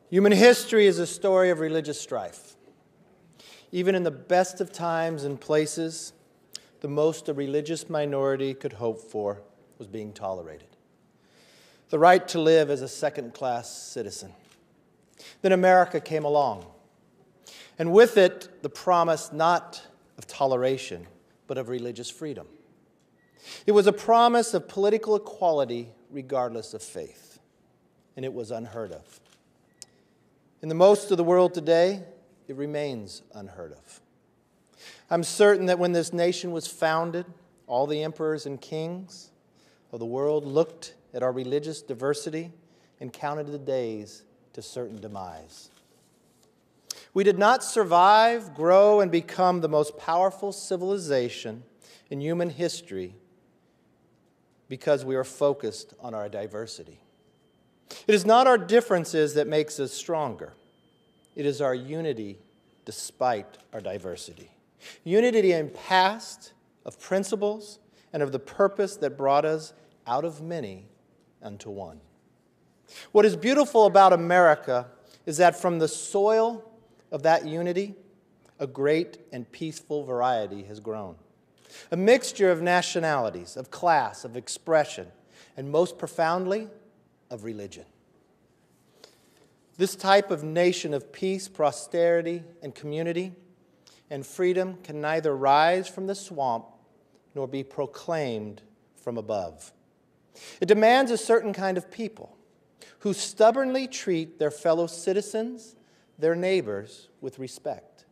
Human history is a story of religious strife. Even in the best of times and places, the most a religious minority could hope for was being tolerated. The right to live as a second-class citizen. Then America came along, and with it, the promise not of toleration, but of religious freedom. It was a promise of political equality regardless of faith, and it was unheard of. In the most of the world today, it remains unheard of. I'm certain that when this nation was founded, all the emperors and kings of the world looked at our religious diversity and counted the days to certain demise. We did not survive, grow, and become the most powerful civilization in human history because we are focused on our diversity. It is not our differences that makes us stronger. It is our unity despite our diversity. Unity in past, of principles, and of the purpose that brought us out of many unto one. What is beautiful about America is that from the soil of that unity, a great and peaceful variety has grown. A mixture of nationalities, of class, of expression, and most profoundly, of religion. This type of nation of peace, prosperity, and community and freedom can neither rise from the swamp nor be proclaimed from above. It demands a certain kind of people who stubbornly treat their fellow citizens, their neighbors, with respect.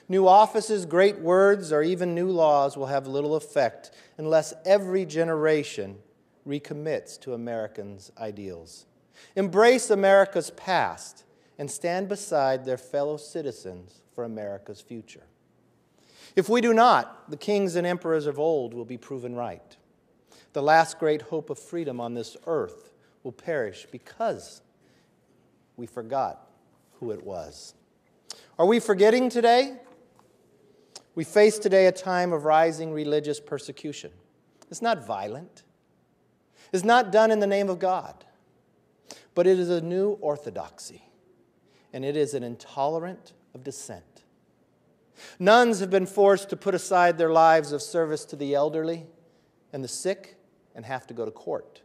New offices, great words, or even new laws will have little effect unless every generation recommits to Americans' ideals. Embrace America's past and stand beside their fellow citizens for America's future. If we do not, the kings and emperors of old will be proven right. The last great hope of freedom on this earth will perish because we forgot who it was. Are we forgetting today? We face today a time of rising religious persecution. It's not violent. It's not done in the name of God. But it is a new orthodoxy, and it is an intolerant of dissent. Nuns have been forced to put aside their lives of service to the elderly and the sick and have to go to court,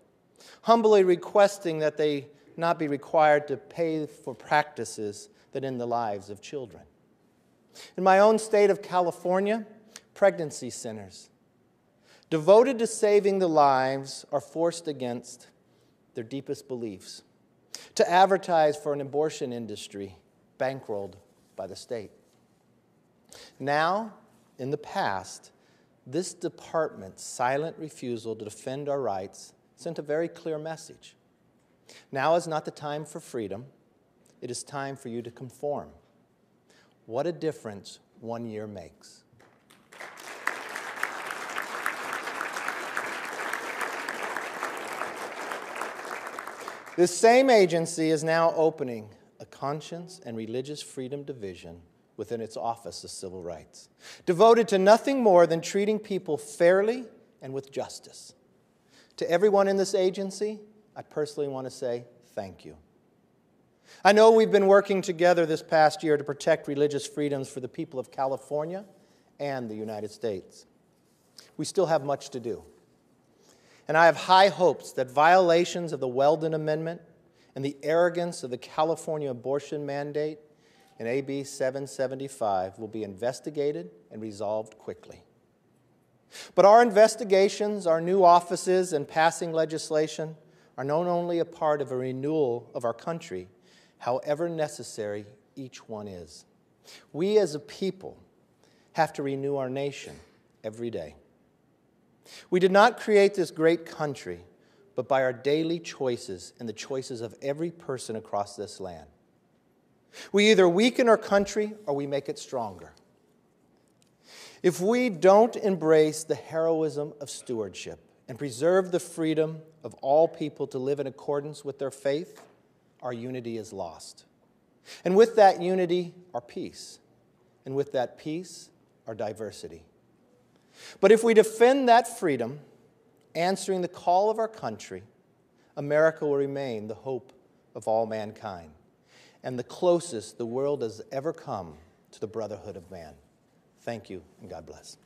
humbly requesting that they not be required to pay for practices that end the lives of children. In my own state of California, pregnancy centers devoted to saving the lives are forced against their deepest beliefs to advertise for an abortion industry bankrolled by the state. Now, in the past, this department's silent refusal to defend our rights sent a very clear message. Now is not the time for freedom. It is time for you to conform. What a difference 1 year makes. This same agency is now opening a conscience and religious freedom division within its Office of Civil Rights, devoted to nothing more than treating people fairly and with justice. To everyone in this agency, I personally want to say thank you. I know we've been working together this past year to protect religious freedoms for the people of California and the United States. We still have much to do. And I have high hopes that violations of the Weldon Amendment and the arrogance of the California abortion mandate in AB 775 will be investigated and resolved quickly. But our investigations, our new offices, and passing legislation are not only a part of a renewal of our country, however necessary each one is. We as a people have to renew our nation every day. We did not create this great country, but by our daily choices and the choices of every person across this land. We either weaken our country or we make it stronger. If we don't embrace the heroism of stewardship and preserve the freedom of all people to live in accordance with their faith, our unity is lost. And with that unity, our peace. And with that peace, our diversity. But if we defend that freedom, answering the call of our country, America will remain the hope of all mankind. and the closest the world has ever come to the brotherhood of man. Thank you, and God bless.